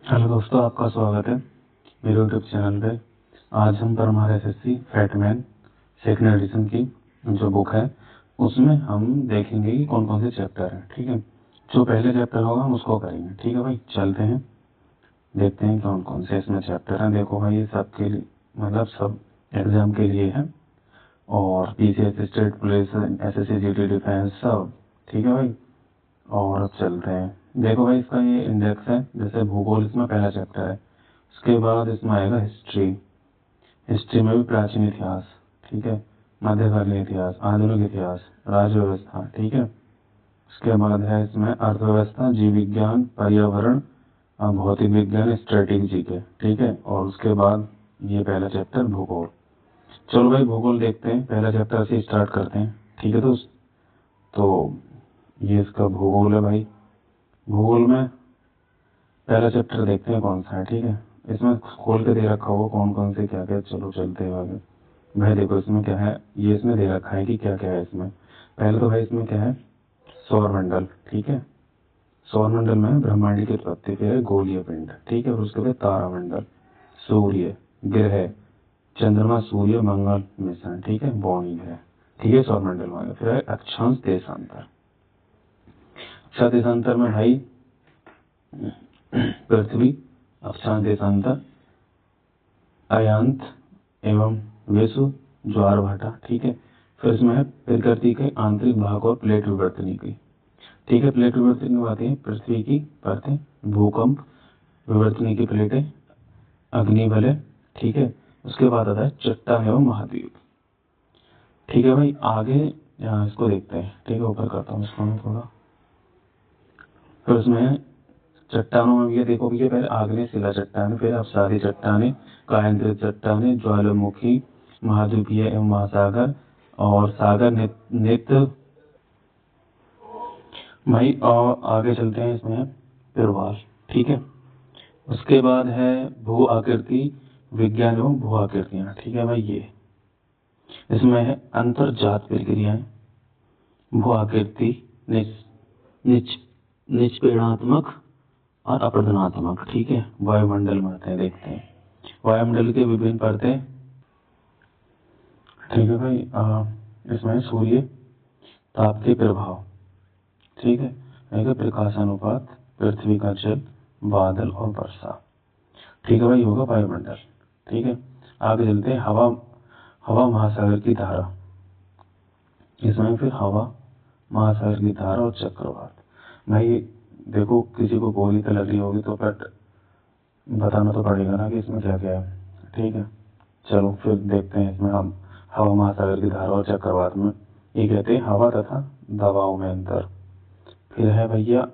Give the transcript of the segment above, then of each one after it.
Hello दोस्तों, आपका स्वागत है मेरे यूट्यूब चैनल पे। आज हम Parmar SSC fatman second edition की जो बुक है उसमें हम देखेंगे कि कौन कौन से चैप्टर हैं। ठीक है, जो पहले चैप्टर होगा हम उसको करेंगे। ठीक है भाई, चलते हैं देखते हैं कौन कौन से इसमें चैप्टर हैं। देखो भाई, ये सब के लिए मतलब सब एग्जाम के लिए है, और PCS, state police, SSC, GD, defence सब। ठीक है भाई, और अब चलते हैं। देखो भाई, इसका ये इंडेक्स है। जैसे भूगोल इसमें पहला चैप्टर है, उसके बाद इसमें आएगा हिस्ट्री। हिस्ट्री में भी प्राचीन इतिहास, ठीक है, मध्यकालीन इतिहास, आधुनिक इतिहास, राज्य व्यवस्था। ठीक है, उसके बाद है इसमें अर्थव्यवस्था, जीव विज्ञान, पर्यावरण, भौतिक विज्ञान, स्ट्रेटेजी के। ठीक है, और उसके बाद ये पहला चैप्टर भूगोल। चलो भाई, भूगोल देखते हैं, पहला चैप्टर से स्टार्ट करते हैं। ठीक है दोस्त, तो ये इसका भूगोल है भाई। भूगोल में पहला चैप्टर देखते हैं कौन सा है। ठीक है, इसमें खोल के दे रखा होगा कौन कौन से क्या क्या। चलो चलते हैं आगे। भाई देखो इसमें क्या है, ये इसमें दे रखा है कि क्या क्या है इसमें। पहले तो भाई इसमें क्या है, सौरमंडल। ठीक है, सौरमंडल में ब्रह्मांड की उत्पत्ति, फिर है गोलीय पिंड। ठीक है, और उसके बाद तारामंडल, सूर्य, ग्रह, चंद्रमा, सूर्य, मंगल मिशन। ठीक है, बौनी ग्रह। ठीक है, सौरमंडल में फिर है अक्षांश देशांतर। अक्षांश देशांतर में भाई पृथ्वी, अक्षांश देशांतर, अयांत एवं विश्व, ज्वार भाटा। ठीक है, फिर इसमें है प्रकृति के आंतरिक भाग और प्लेट विवर्तनी की। ठीक है, प्लेट विवर्तनी में आती है पृथ्वी की परतें, भूकंप, विवर्तनी की प्लेटें, अग्निवलय। ठीक है, उसके बाद आता है चट्टान एवं महाद्वीप। ठीक है भाई, आगे इसको देखते हैं। ठीक है, ऊपर करता हूँ इसको मैं थोड़ा। फिर उसमें चट्टानों में ये देखो भैया, पहले आग्नेय शिला चट्टानें, फिर अपसारी चट्टानें, कायांतरित चट्टानें, ज्वालामुखी, महाद्वीपीय एवं महासागर, और सागर नेत्र भाई। और आगे चलते हैं, इसमें प्रवाल। ठीक है, उसके बाद है भू आकृति विज्ञान एवं भू आकृतियाँ। ठीक है भाई, ये इसमें है अंतर्जात प्रक्रियाएं, भू आकृति, निच निष्पीड़नात्मक और अपरदनात्मक। ठीक है, वायुमंडल में आते हैं, देखते हैं वायुमंडल के विभिन्न परतें। ठीक है भाई, इसमें सूर्य, ताप के प्रभाव। ठीक है, प्रकाश अनुपात, पृथ्वी का जल, बादल और वर्षा। ठीक है भाई, होगा वायुमंडल। ठीक है, आगे चलते हैं हवा, हवा महासागर की धारा। इसमें फिर हवा महासागर की धारा और चक्रवात। भाई देखो, किसी को गोली तो लगी होगी तो फिर बताना तो पड़ेगा ना कि इसमें क्या क्या है। ठीक है, चलो फिर देखते हैं इसमें हम हवा महासागर की धारा और चक्रवात में ये कहते हैं हवा तथा दबाव में अंतर। फिर है भैया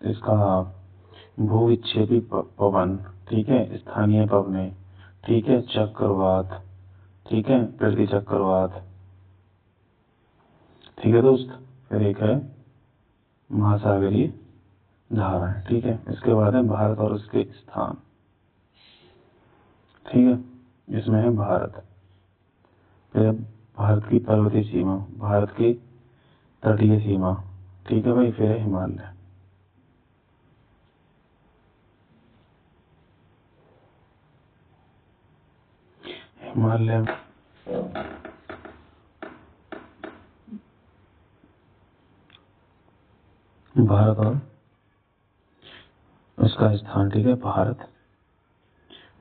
इसका भूविक्षेपी पवन। ठीक है, स्थानीय पवने। ठीक है, चक्रवात। ठीक है, पृथ्वी चक्रवात। ठीक है दोस्त, फिर एक है महासागरीय धारा। ठीक है, इसके बाद है भारत और उसके स्थान। ठीक है, इसमें है भारत, फिर भारत की पर्वतीय सीमा, भारत की तटीय सीमा। ठीक है भाई, फिर है हिमालय। हिमालय भारत और उसका स्थान। ठीक है, भारत,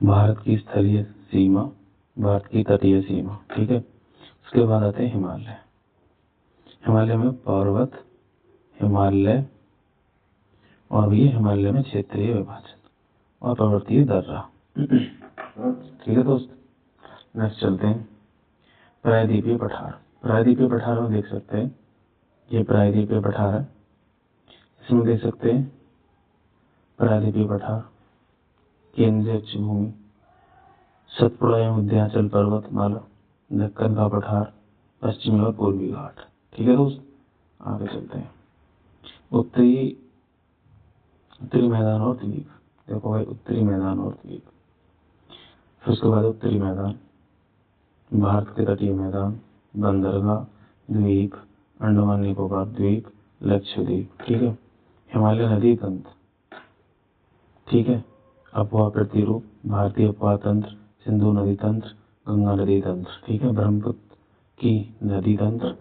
भारत की स्थलीय सीमा, भारत की तटीय सीमा। ठीक है, उसके बाद आते हैं हिमालय। हिमालय में पर्वत, हिमालय, और भी हिमालय में क्षेत्रीय विभाजन और पर्वतीय दर्रा। ठीक है दोस्त, नेक्स्ट चलते हैं प्रायद्वीपीय पठार। प्रायद्वीपीय पठार में देख सकते हैं, ये प्रायद्वीपीय पठार है। इसमें देख सकते हैं प्रायद्वीपीय पठार, केंद्रीय उच्चभूमि, सतपुड़ा एवं विंध्याचल पर्वतमाला, दक्कन का पठार, पश्चिमी और पूर्वी घाट। ठीक है दोस्त, आगे चलते हैं उत्तरी उत्तरी मैदान और द्वीप। देखो भाई, उत्तरी मैदान और द्वीप। फिर उसके बाद उत्तरी मैदान, भारत के तटीय मैदान, बंदरगाह, द्वीप, अंडमान निकोबार द्वीप, लक्षद्वीप। ठीक है, हिमालय नदी तंत्र। ठीक है, अपवाह प्रतिरूप, भारतीय अपवाह तंत्र, सिंधु नदी तंत्र, गंगा नदी तंत्र, ठीक है, ब्रह्मपुत्र की नदी तंत्र,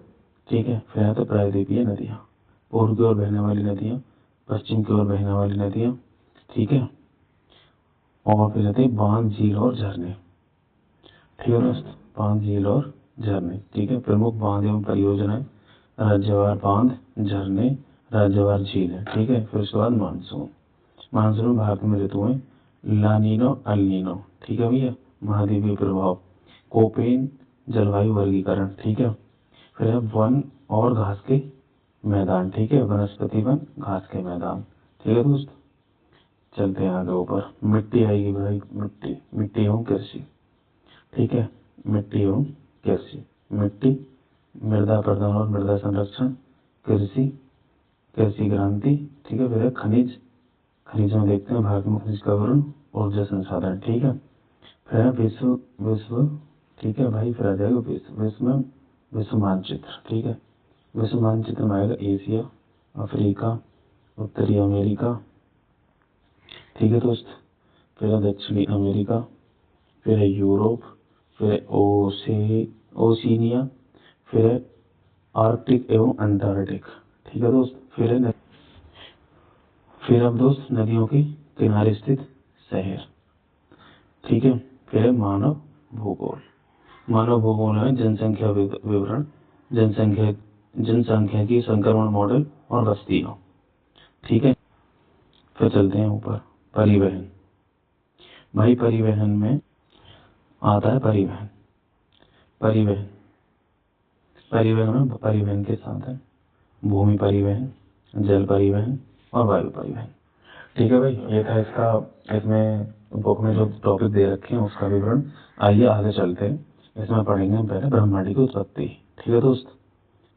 ठीक है। फिर आते प्रायद्वीपीय नदियाँ, पूर्व की ओर बहने वाली नदियाँ, पश्चिम की ओर बहने वाली नदियाँ, ठीक है। और फिर आते बांध, झील और झरने, ठीक है दोस्त, बांध, झील और झरने, ठीक है। प्रमुख बांध एवं परियोजनाएं, राज्यवार बांध, झरने, राज्यवार झील, ठीक है। फिर उसके बाद मानसून, मानसून भारत में ऋतुएं, लानीनो, अल्नीनो, ठीक है भैया। महाद्वीपीय प्रभाव, कोपेन जलवायु वर्गीकरण, ठीक है। फिर है वन और घास के मैदान, ठीक है, वनस्पति वन, घास के मैदान, ठीक है दोस्त। चलते हैं आगे ऊपर, मिट्टी आएगी भाई, मिट्टी, मिट्टी एवं कृषि, ठीक है, मिट्टी एवं कृषि, मिट्टी, मृदा प्रदान और मृदा संरक्षण, कृषि, कृषि क्रांति, ठीक है। फिर है खनिज, खनिज में देखते हैं भारत में खनिज का वर्ण, ऊर्जा संसाधन, ठीक है। फिर है विश्व, विश्व, ठीक है भाई। फिर आ जाएगा विश्व, विश्व मानचित्र, ठीक है। विश्व मानचित्र में आएगा एशिया, अफ्रीका, उत्तरी अमेरिका, ठीक है दोस्त। फिर है दक्षिणी अमेरिका, फिर है यूरोप, फिर है ओशिनिया, फिर है आर्कटिक एवं अंटार्कटिक, ठीक है दोस्त। फिर अब दोस्त नदियों के किनारे स्थित शहर, ठीक है। फिर है मानव भूगोल, मानव भूगोल में जनसंख्या विवरण, जनसंख्या की संक्रमण मॉडल और बस्तियां, ठीक है। फिर चलते हैं ऊपर, परिवहन, भाई परिवहन में आता है परिवहन, परिवहन, परिवहन में परिवहन के साधन, भूमि परिवहन, जल परिवहन और वायु परिवहन, ठीक है भाई। ये था इसका, इसमें बुक में जो टॉपिक दे रखे हैं उसका विवरण। आइए आगे चलते हैं, इसमें पढ़ेंगे हम पहले ब्रह्मांड की उत्पत्ति, ठीक है दोस्त।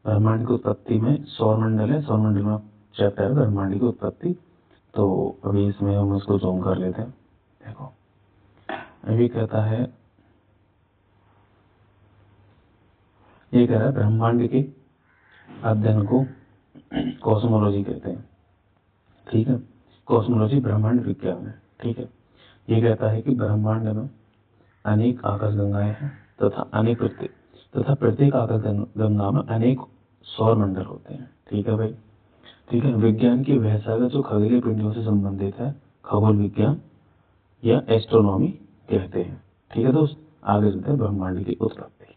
ब्रह्मांड की उत्पत्ति में सौरमंडल है, सौरमंडल में चैप्टर है ब्रह्मांड की उत्पत्ति। तो अभी इसमें हम उसको जूम कर लेते हैं, देखो अभी कहता है, ये कह रहा है ब्रह्मांड के अध्ययन को कॉस्मोलॉजी कहते हैं, ठीक है। कॉस्मोलॉजी ब्रह्मांड विज्ञान है, ठीक है। ये कहता है कि ब्रह्मांड में अनेक आकाशगंगाएं हैं तथा प्रत्येक आकाशगंगा में अनेक सौरमंडल होते हैं, ठीक है भाई, ठीक है। विज्ञान की वह शाखा जो खगोलीय पिंडों से संबंधित है, खगोल विज्ञान या एस्ट्रोनॉमी कहते हैं, ठीक है दोस्त। आगे चलते हैं ब्रह्मांड की उत्पत्ति।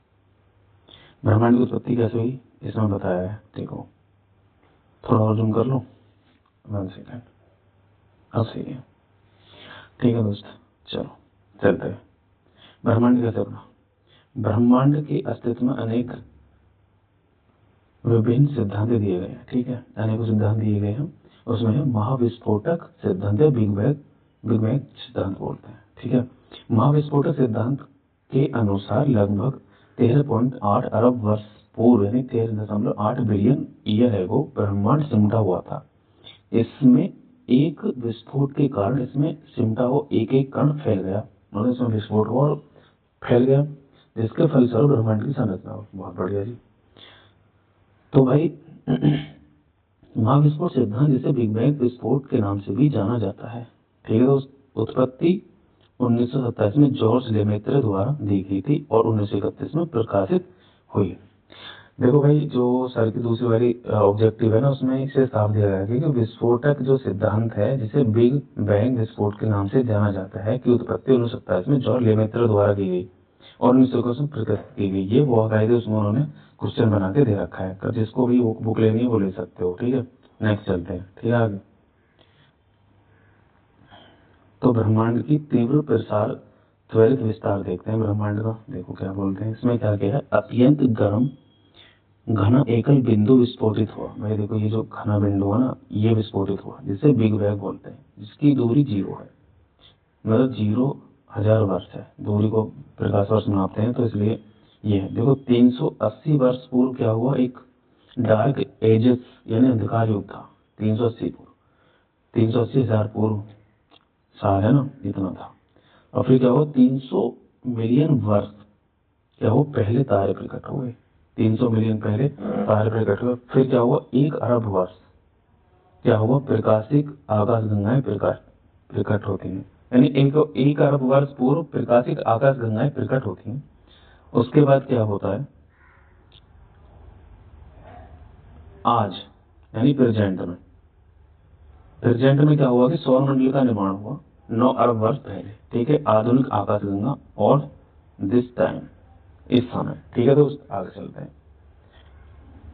ब्रह्मांड की उत्पत्ति कैसे हुई इसमें बताया है, देखो थोड़ा और जूम कर लो, 1 सेकेंड, अब सही है, ठीक है दोस्त। चलो चलते हैं, ब्रह्मांड कैसे बना। ब्रह्मांड के अस्तित्व में अनेक विभिन्न सिद्धांत दिए गए हैं, ठीक है, अनेकों सिद्धांत दिए गए हैं। उसमें महाविस्फोटक सिद्धांत है, बिग बैंग सिद्धांत बोलते हैं, ठीक है। महाविस्फोटक सिद्धांत के अनुसार लगभग 13.8 अरब वर्ष पूर्व यानी 13.8 बिलियन ईयर एगो ब्रह्मांड सिमटा हुआ था। इसमें एक विस्फोट के कारण इसमें सिमटा हुआ एक एक कण फैल गया, मतलब इसमें विस्फोट हुआ और फैल गया, जिसके फलस्वरूप ब्रह्मांड की संरचना हुई। बहुत बढ़िया जी। तो भाई महाविस्फोट सिद्धांत जिसे बिग बैंग विस्फोट के नाम से भी जाना जाता है, ठीक है दोस्त। उत्पत्ति 1927 में जॉर्ज लेमेत्र द्वारा दी गई थी और 1931 में प्रकाशित हुई। देखो भाई, जो सर की दूसरी वाली ऑब्जेक्टिव है ना, उसमें इसे साफ दिया गया है कि विस्फोटक जो सिद्धांत है जिसे बिग बैंग विस्फोट के नाम से जाना जाता है, कि उत्पत्ति 1927 में जॉर्ज लेमेत्र द्वारा की गई और 1931 में प्रकाशित की गई। ये वो बाकायदे उसमें उन्होंने क्वेश्चन बना के दे रखा है, जिसको भी बुक लेनी है वो ले सकते हो, ठीक है। नेक्स्ट चलते हैं, ठीक है आगे। तो ब्रह्मांड की तीव्र प्रसार त्वरित विस्तार देखते हैं ब्रह्मांड का, देखो क्या बोलते हैं इसमें, क्या क्या है। अत्यंत गर्म घना एकल बिंदु विस्फोटित हुआ, भाई देखो ये जो घना बिंदु है ना, ये विस्फोटित हुआ, जिसे बिग बैंग बोलते हैं, जिसकी दूरी 0 है, मतलब 0,000 वर्ष है, दूरी को प्रकाश वर्ष मापते हैं तो इसलिए ये है। देखो 380 वर्ष पूर्व क्या हुआ, एक डार्क एजेस यानी अंधकार युग था, 380 पूर्व, 380,000 पूर्व साल है ना, इतना था। और फिर क्या हुआ, 300 मिलियन वर्ष क्या हुआ, पहले तारे प्रकट हुए, 300 मिलियन पहले तारे प्रकट हुए। फिर क्या हुआ, 1 अरब वर्ष क्या हुआ, प्रकाशिक आकाशगंगाएं प्रकट होती हैं, यानी एक अरब वर्ष पूर्व प्रकाशित आकाश गंगाएं प्रकट होती हैं। उसके बाद क्या होता है, आज यानी प्रेजेंट में क्या हुआ कि सौरमंडल का निर्माण हुआ 9 अरब वर्ष पहले, ठीक है, आधुनिक आकाशगंगा और दिस टाइम, इस समय, ठीक है। तो आगे चलते हैं।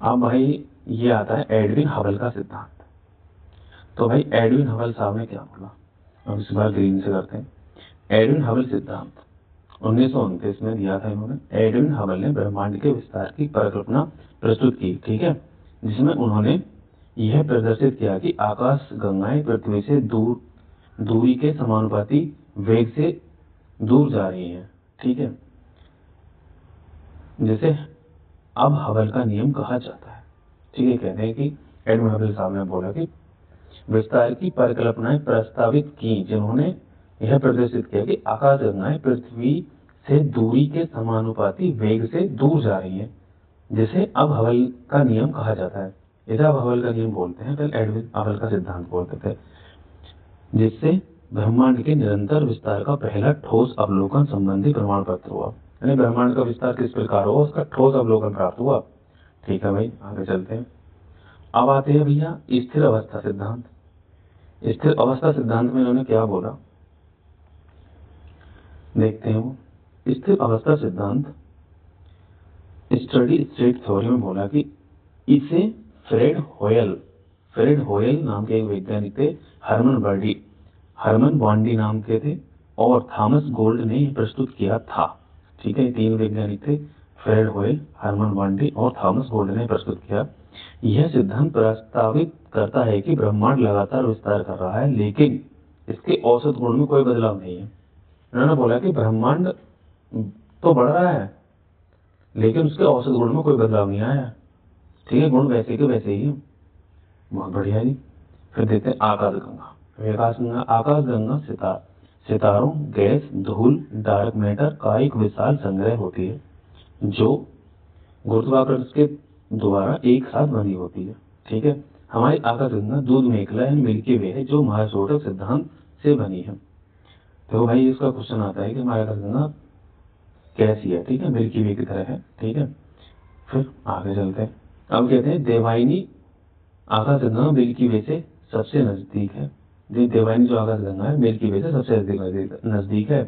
अब भाई ये आता है एडविन हबल का सिद्धांत। तो भाई एडविन हबल साहब ने क्या बोला, अब इस बार ग्रीन से करते हैं। एडविन हबल सिद्धांत 1929 में दिया था इन्होंने। एडविन हबल ने ब्रह्मांड के विस्तार की परिकल्पना प्रस्तुत की, ठीक है, जिसमें उन्होंने यह प्रदर्शित किया कि आकाश गंगाएं पृथ्वी से दूरी के समानुपाती वेग से दूर जा रही हैं, ठीक है, जिसे अब हबल का नियम कहा जाता है, ठीक है। कहते हैं कि एडविन हबल साहब ने बोला कि विस्तार की परिकल्पनाएं प्रस्तावित की, जिन्होंने यह प्रदर्शित किया कि आकाश गंगाएं पृथ्वी से दूरी के समानुपाती वेग से दूर जा रही हैं, जिसे अब हबल का नियम कहा जाता है। इसे अब हबल का नियम बोलते हैं, पहले एडविन हबल का सिद्धांत बोलते थे, जिससे ब्रह्मांड के निरंतर विस्तार का पहला ठोस अवलोकन संबंधी प्रमाण पत्र हुआ। यानी ब्रह्मांड का विस्तार किस प्रकार हुआ, उसका ठोस अवलोकन प्राप्त हुआ, ठीक है भाई। आगे चलते हैं। अब आते हैं भैया स्थिर अवस्था सिद्धांत। स्थिर अवस्था सिद्धांत में इन्होंने क्या बोला, देखते हैं वो। स्थिर अवस्था सिद्धांत स्टडी स्टेट थ्योरी में बोला कि इसे फ्रेड होयल नाम के एक वैज्ञानिक थे, हरमन बॉन्डी नाम के थे, और थॉमस गोल्ड ने प्रस्तुत किया था, ठीक है। 3 वैज्ञानिक थे, फ्रेड होयल, हरमन बॉन्डी और थॉमस गोल्ड ने प्रस्तुत किया। यह सिद्धांत प्रस्तावित करता है कि ब्रह्मांड लगातार विस्तार कर रहा है, लेकिन इसके औसत गुण में कोई बदलाव नहीं है। उन्होंने बोला कि ब्रह्मांड तो बढ़ रहा है, लेकिन उसके औसत गुण में कोई बदलाव नहीं आया, ठीक है, गुण वैसे के वैसे ही है। बहुत बढ़िया जी। फिर देखते हैं आकाशगंगा सितारों, गैस, धूल, डार्क मैटर का एक विशाल संग्रह होती है, जो गुरुत्वाकर्षण के द्वारा एक साथ बनी होती है, ठीक है। हमारी आकाशगंगा दूध मेखला एंड मिल्की वे है, जो महासोटक सिद्धांत से बनी है। तो भाई इसका क्वेश्चन आता है कि हमारी आकाशगंगा कैसी है, ठीक है, मिल्की वे की तरह है, ठीक है। फिर आगे चलते हैं। अब कहते हैं देवायनी आकाशगंगा मिल्की वे से सबसे नजदीक है। देवायनी जो आकाशगंगा है मिल्की वे से सबसे नजदीक है।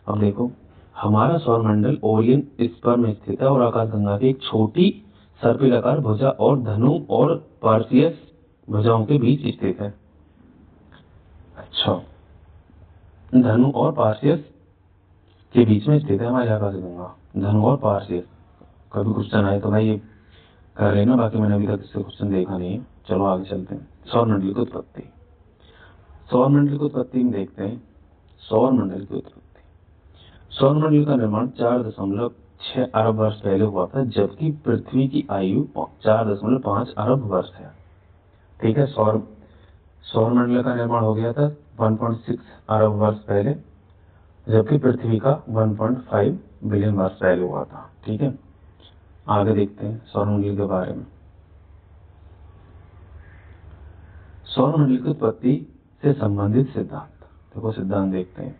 अब देखो, हमारा सौरमंडल ओरियन स्पर में स्थित है और आकाशगंगा की एक छोटी सर्पिलाकार भुजा और धनु और पार्सियस भुजाओं के बीच स्थित है। अच्छा, धनु और पार्सियस के बीच में स्थित है हमारी आकाशगंगा, धनु और पार्सियस। कभी क्वेश्चन आए तो भाई ये कर लेना, बाकी मैंने अभी तक इससे क्वेश्चन देखा नहीं है। चलो आगे चलते हैं। सौरमंडल की उत्पत्ति में देखते हैं। सौरमंडल की उत्पत्ति, सौरमंडल का निर्माण 4.6 अरब वर्ष पहले हुआ था, जबकि पृथ्वी की आयु 4.5 अरब वर्ष है, ठीक है। सौरमंडल का निर्माण हो गया था 1.6 अरब वर्ष पहले, जबकि पृथ्वी का 1.5 बिलियन वर्ष पहले हुआ था, ठीक है। आगे देखते हैं सौरमंडल के बारे में। सौरमंडल की उत्पत्ति से संबंधित सिद्धांत, देखो सिद्धांत देखते हैं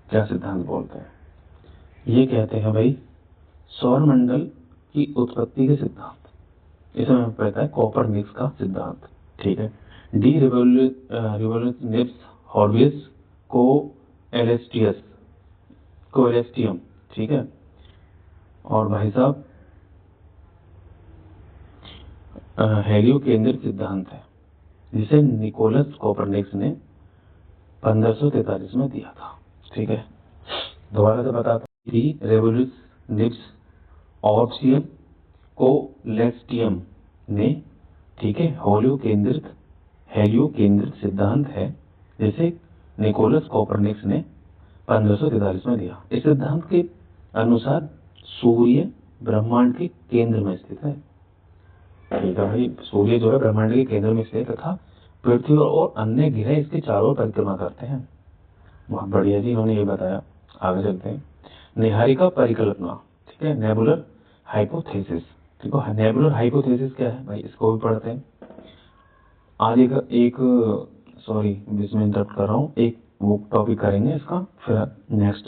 क्या सिद्धांत बोलते हैं। ये कहते हैं भाई सौरमंडल की उत्पत्ति के सिद्धांत, इसमें हमें पता है कोपरनिकस का सिद्धांत, ठीक है। डी रिवोल्यूशनिप्स हॉर्वियस कोएलेस्टियम, ठीक है। और भाई साहब हेलियो केंद्रित सिद्धांत है, जिसे निकोलस कोपरनिकस ने 1543 में दिया था, ठीक है। दोबारा से बताता हूँ, डी रिवोल्यूशनिप्स हॉर्वियस कोएलेस्टियम ने, ठीक है, हेलियो केंद्रित सिद्धांत है, जिसे निकोलस कोपरनिकस ने 1543 में दिया। इस सिद्धांत के अनुसार सूर्य ब्रह्मांड के केंद्र में स्थित है, ठीक है भाई। सूर्य जो है ब्रह्मांड के केंद्र में स्थित तथा पृथ्वी और अन्य ग्रह इसके चारों ओर परिक्रमा करते हैं। बहुत बढ़िया जी, इन्होंने ये बताया। आगे चलते हैं। निहारिका परिकल्पना, ठीक है, नेबुलर हाइपोथेसिस। देखो नेबुलर हाइपोथेसिस क्या है भाई, इसको भी पढ़ते हैं। आज एक सॉरी इसमें इंटरप्ट कर रहा हूँ, एक वो टॉपिक करेंगे इसका, फिर नेक्स्ट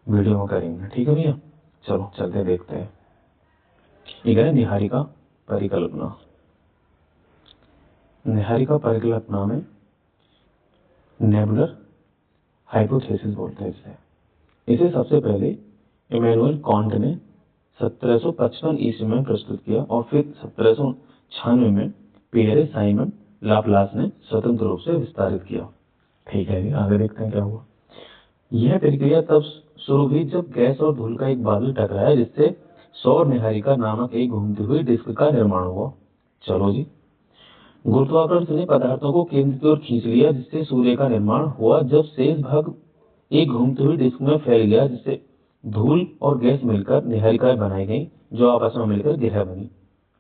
वीडियो में करेंगे, ठीक है भैया। चलो चलते देखते हैं। ये कह रहे निहारिका परिकल्पना। निहारिका परिकल्पना में नेबुलर हाइपोथेसिस बोलते हैं इसे सबसे पहले इमैनुअल कांट ने 1755 ईस्वी में प्रस्तुत किया और फिर 1796 में पियरे साइमन लाप्लास ने स्वतंत्र रूप से विस्तारित किया। ठीक है, आगे देखते हैं क्या हुआ। यह प्रक्रिया तब शुरू हुई जब गैस और धूल का एक बादल टकराया, जिससे सौर निहारिका नामक एक घूमती हुई डिस्क का निर्माण हुआ। चलो जी, गुरुत्वाकर्षण ने पदार्थों को केंद्र की ओर खींच लिया, जिससे सूर्य का निर्माण हुआ। जब शेष भाग एक घूमती हुई डिस्क में फैल गया, जिससे धूल और गैस मिलकर निहारिकाएं बनाई गई, जो आपस में मिलकर ग्रह बनी।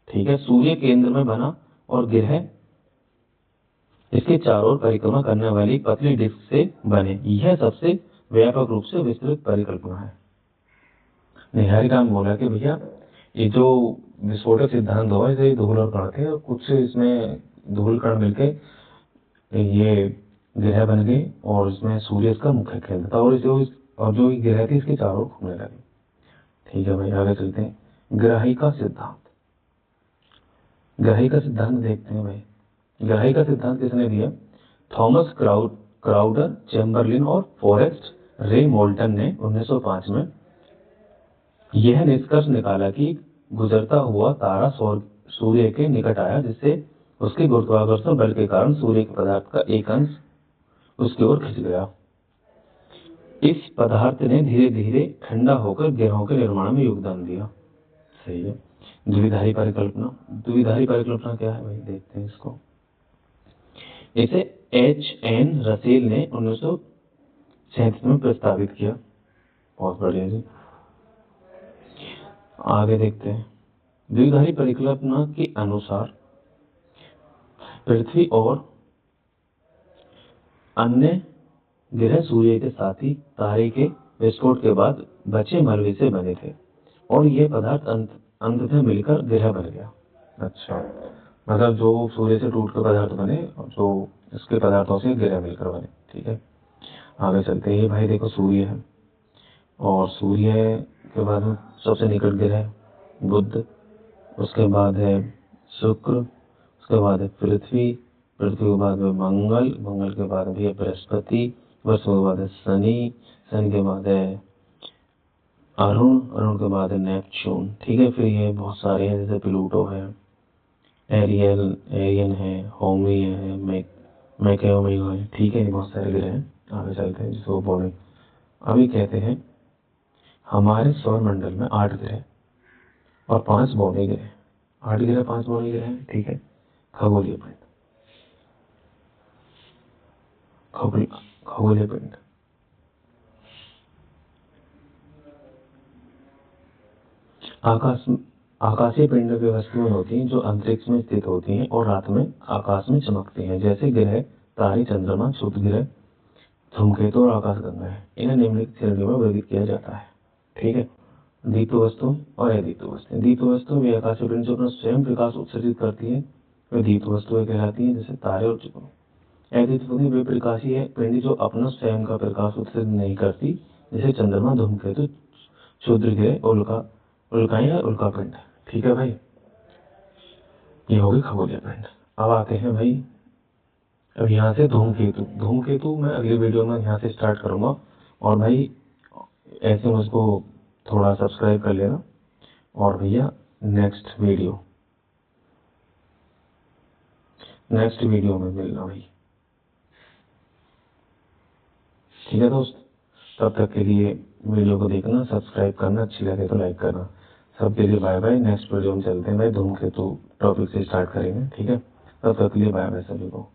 ठीक है, सूर्य केंद्र में बना और ग्रह इसके चारों ओर परिक्रमा करने वाली पतली डिस्क से बने। यह सबसे व्यापक रूप से विस्तृत परिकल्पना है। निहारिका में बोला कि भैया ये जो विस्फोटक सिद्धांत हुआ, इसे धूल और कण थे और कुछ इसमें धूल कण मिलके ये ग्रह बन गए और इसमें सूर्य इसका मुख्य केंद्र था, और जो ग्रह थे इसके चारों ओर घूमने लगे। ठीक है भाई, आगे चलते हैं। ग्राहिका सिद्धांत। ग्राहिका सिद्धांत देखते हैं भाई। ग्राहिका सिद्धांत किसने दिया? थॉमस क्राउडर चैम्बरलिन और फॉरेस्ट रे मोल्टन ने 1905 में यह निष्कर्ष निकाला कि गुजरता हुआ तारा सूर्य के निकट आया, जिससे उसके गुरुत्वाकर्षण बल के कारण सूर्य के पदार्थ का एक अंश उसकी ओर खिंच गया। इस पदार्थ ने धीरे धीरे ठंडा होकर ग्रहों के निर्माण में योगदान दिया। सही है। द्विधारी परिकल्पना। द्विधारी परिकल्पना क्या है भाई, देखते हैं इसको। इसे H.N. रसेल ने 1937 में प्रस्तावित किया। बहुत बढ़िया जी, आगे देखते हैं। द्विधारी परिकल्पना के अनुसार पृथ्वी और अन्य ग्रह सूर्य के साथ ही तारे के विस्फोट के बाद बचे मलबे से बने थे और यह पदार्थ अंततः मिलकर ग्रह बन गया। अच्छा, मतलब जो सूर्य से टूट कर पदार्थ बने और जो इसके पदार्थों से ग्रह मिलकर बने। ठीक है, आगे चलते हैं भाई। देखो, सूर्य है और सूर्य के बाद में सबसे निकट ग्रह बुध, उसके बाद है शुक्र, उसके बाद है पृथ्वी के बाद में मंगल के बाद भी है बृहस्पति, के बाद है शनि के बाद है अरुण के बाद है नेपच्यून। ठीक है, फिर ये बहुत सारे हैं, जैसे प्लूटो है, एरियन है, होमी है, मैकेओमेगा है। ठीक है, बहुत सारे ग्रह हैं। आगे चलते हैं जिसको बोले। अभी कहते हैं हमारे सौर मंडल में 8 ग्रह और 5 बौने ग्रह। 8 ग्रह 5 बौने ग्रह हैं। ठीक है, खगोलीय पिंड। खगोलीय पिंड आकाशीय पिंड वे वस्तुएं होती हैं जो अंतरिक्ष में स्थित होती हैं और रात में आकाश में चमकती हैं, जैसे ग्रह, तारे, चंद्रमा, क्षुद्रग्रह, धूमकेतु और आकाशगंगा है। इन्हें निम्नलिखित श्रेणियों में वर्गीकृत किया जाता है। ठीक है, दीप्त वस्तु और अदीप्त वस्तुएं। दीप्त वस्तु वे आकाशीय पिंड जो अपना स्वयं प्रकाश उत्सर्जित करती है, वे दीप्त वस्तुएं कहलाती हैं, जैसे तारे और चंद्रमा। अदीप्त वस्तुएं वे प्रकाशीय पिंड जो अपना स्वयं का प्रकाश उत्सर्जित नहीं करती, जैसे चंद्रमा, धूमकेतु, क्षुद्रग्रह, उल्काएं या उल्कापिंड। ठीक है भाई, ये होगी खगोलीय पिंड। अब आते हैं भाई, अब यहाँ से धूमकेतु मैं अगली वीडियो में यहाँ से स्टार्ट करूँगा। और भाई ऐसे मुझको थोड़ा सब्सक्राइब कर लेना। और भैया नेक्स्ट वीडियो में मिलना भाई। ठीक है दोस्त, तब तक के लिए वीडियो को देखना, सब्सक्राइब करना, अच्छी लगे तो लाइक करना। सबके लिए बाय बाय। नेक्स्ट वीडियो में चलते हैं भाई, धूमकेतु टॉपिक से स्टार्ट करेंगे। ठीक है, तब तक के लिए बाय बाय सभी को।